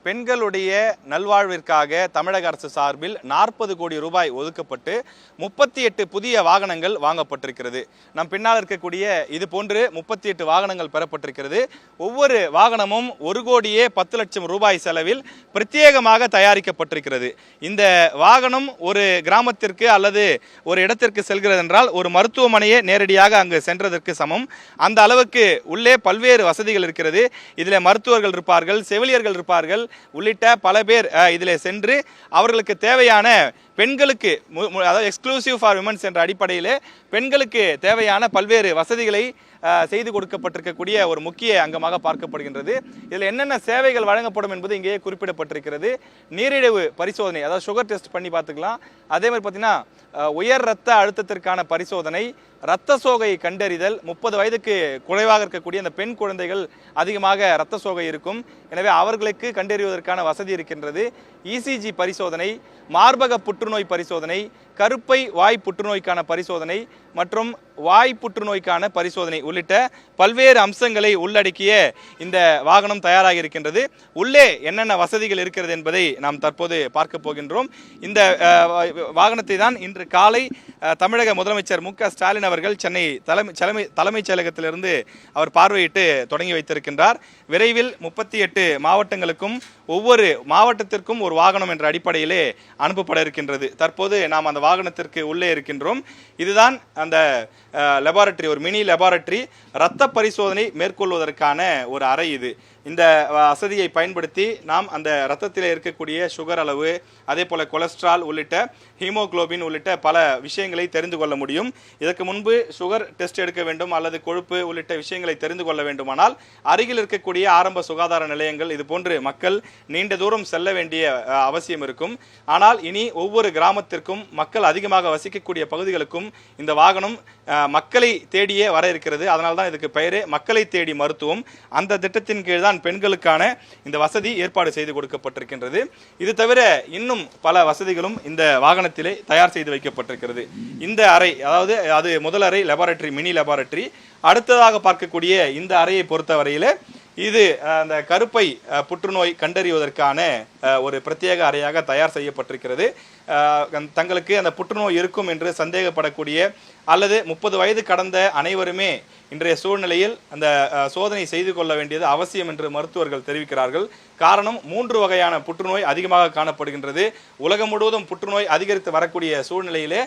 பெண்களுடைய நல்வாழ்விற்காக தமிழக அரசு சார்பில் 40 கோடி ரூபாய் ஒதுக்கப்பட்டு 38 புதிய வாகனங்கள் வாங்கப்பட்டிருக்கிறது. நம் பின்னால் இருக்கக்கூடிய இது போன்று 38 வாகனங்கள் பெறப்பட்டிருக்கிறது. ஒவ்வொரு வாகனமும் 1 கோடியே 10 லட்சம் ரூபாய் செலவில் பிரத்யேகமாக தயாரிக்கப்பட்டிருக்கிறது. இந்த வாகனம் ஒரு கிராமத்திற்கு அல்லது ஒரு இடத்திற்கு செல்கிறது என்றால் ஒரு மருத்துவமனையே நேரடியாக அங்கு சென்றதற்கு சமம். அந்த அளவுக்கு உள்ளே பல்வேறு வசதிகள் இருக்கிறது. இதில் மருத்துவர்கள் இருப்பார்கள், செவிலியர்கள் இருப்பார்கள் உள்ளிட்ட பல பேர் இதில் சென்று அவர்களுக்கு தேவையான பெண்களுக்கு, அதாவது எக்ஸ்க்ளூசிவ் ஃபார் விமன்ஸ் என்ற அடிப்படையில் பெண்களுக்கு தேவையான பல்வேறு வசதிகளை செய்து கொடுக்கப்பட்டிருக்கக்கூடிய ஒரு முக்கிய அங்கமாக பார்க்கப்படுகின்றது. இதில் என்னென்ன சேவைகள் வழங்கப்படும் என்பது இங்கேயே குறிப்பிடப்பட்டிருக்கிறது. நீரிழிவு பரிசோதனை, அதாவது சுகர் டெஸ்ட் பண்ணி பார்த்துக்கலாம். அதே மாதிரி பார்த்தீங்கன்னா உயர் இரத்த அழுத்தத்திற்கான பரிசோதனை, இரத்த சோகை கண்டறிதல், 30 வயதுக்கு குறைவாக இருக்கக்கூடிய அந்த பெண் குழந்தைகள் அதிகமாக இரத்த சோகை இருக்கும், எனவே அவர்களுக்கு கண்டறிவதற்கான வசதி இருக்கின்றது. இசிஜி பரிசோதனை, மார்பக புற்றுநோய் பரிசோதனை, கருப்பை வாய் புற்றுநோய்க்கான பரிசோதனை மற்றும் வாய் புற்றுநோய்க்கான பரிசோதனை உள்ளிட்ட பல்வேறு அம்சங்களை உள்ளடக்கிய இந்த வாகனம் தயாராக இருக்கின்றது. உள்ளே என்னென்ன வசதிகள் இருக்கிறது என்பதை நாம் தற்போது பார்க்க போகின்றோம். இந்த வாகனத்தை தான் இன்று காலை தமிழக முதலமைச்சர் மு.க. ஸ்டாலின் அவர்கள் சென்னை தலைமைச் செயலகத்திலிருந்து அவர் பார்வையிட்டு தொடங்கி வைத்திருக்கின்றார். விரைவில் 38 மாவட்டங்களுக்கும் ஒவ்வொரு மாவட்டத்திற்கும் ஒரு வாகனம் என்ற அடிப்படையிலே அனுப்பப்பட இருக்கின்றது. தற்போது நாம் அந்த வாகனத்திற்கு உள்ளே இருக்கின்றோம். இதுதான் அந்த லெபார்டரி, ஒரு மினி லெபார்டரி. இரத்த பரிசோதனை மேற்கொள்வதற்கான ஒரு அறை இது. இந்த வசதியை பயன்படுத்தி நாம் அந்த இரத்தத்தில் இருக்கக்கூடிய சுகர் அளவு, அதே போல கொலஸ்ட்ரால் உள்ளிட்ட ஹீமோகுளோபின் உள்ளிட்ட பல விஷயங்களை தெரிந்து கொள்ள முடியும். இதற்கு முன்பு சுகர் டெஸ்ட் எடுக்க வேண்டும் அல்லது கொழுப்பு உள்ளிட்ட விஷயங்களை தெரிந்து கொள்ள வேண்டுமானால் அருகில் இருக்கக்கூடிய ஆரம்ப சுகாதார நிலையங்கள், இது போன்று மக்கள் நீண்ட தூரம் செல்ல வேண்டிய அவசியம் இருக்கும். ஆனால் இனி ஒவ்வொரு கிராமத்திற்கும், மக்கள் அதிகமாக வசிக்கக்கூடிய பகுதிகளுக்கும் இந்த வாகனம் மக்களை தேடியே வர இருக்கிறது. அதனால்தான் இதுக்கு பெயரே மக்களை தேடி மருத்துவம். அந்த திட்டத்தின் கீழ் தான் பெண்களுக்கான இந்த வசதி ஏற்பாடு செய்து கொடுக்கப்பட்டிருக்கின்றது. இது தவிர இன்னும் பல வசதிகளும் இந்த வாகனத்திலே தயார் செய்து வைக்கப்பட்டிருக்கிறது. இந்த அறை, அதாவது அது முதல் அறை லெபார்டரி, மினி லெபார்டரி. அடுத்ததாக பார்க்கக்கூடிய இந்த அறையை பொறுத்தவரையில் இது அந்த கருப்பை புற்றுநோய் கண்டறிவதற்கான ஒரு பிரத்யேக அறையாக தயார் செய்யப்பட்டிருக்கிறது. தங்களுக்கு அந்த புற்றுநோய் இருக்கும் என்று சந்தேகப்படக்கூடிய அல்லது 30 வயது கடந்த அனைவருமே இன்றைய சூழ்நிலையில் அந்த சோதனை செய்து கொள்ள வேண்டியது அவசியம் என்று மருத்துவர்கள் தெரிவிக்கிறார்கள். காரணம், 3 வகையான புற்றுநோய் அதிகமாக காணப்படுகின்றது. உலகம் முழுவதும் புற்றுநோய் அதிகரித்து வரக்கூடிய சூழ்நிலையிலே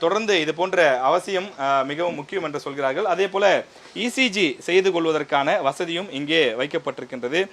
தொடர்ந்து இது போன்ற அவசியம் மிகவும் முக்கியம் என்று சொல்கிறார்கள். அதே போல இசிஜி செய்து கொள்வதற்கான வசதியும் இங்கே வைக்கப்பட்டிருக்கின்றது.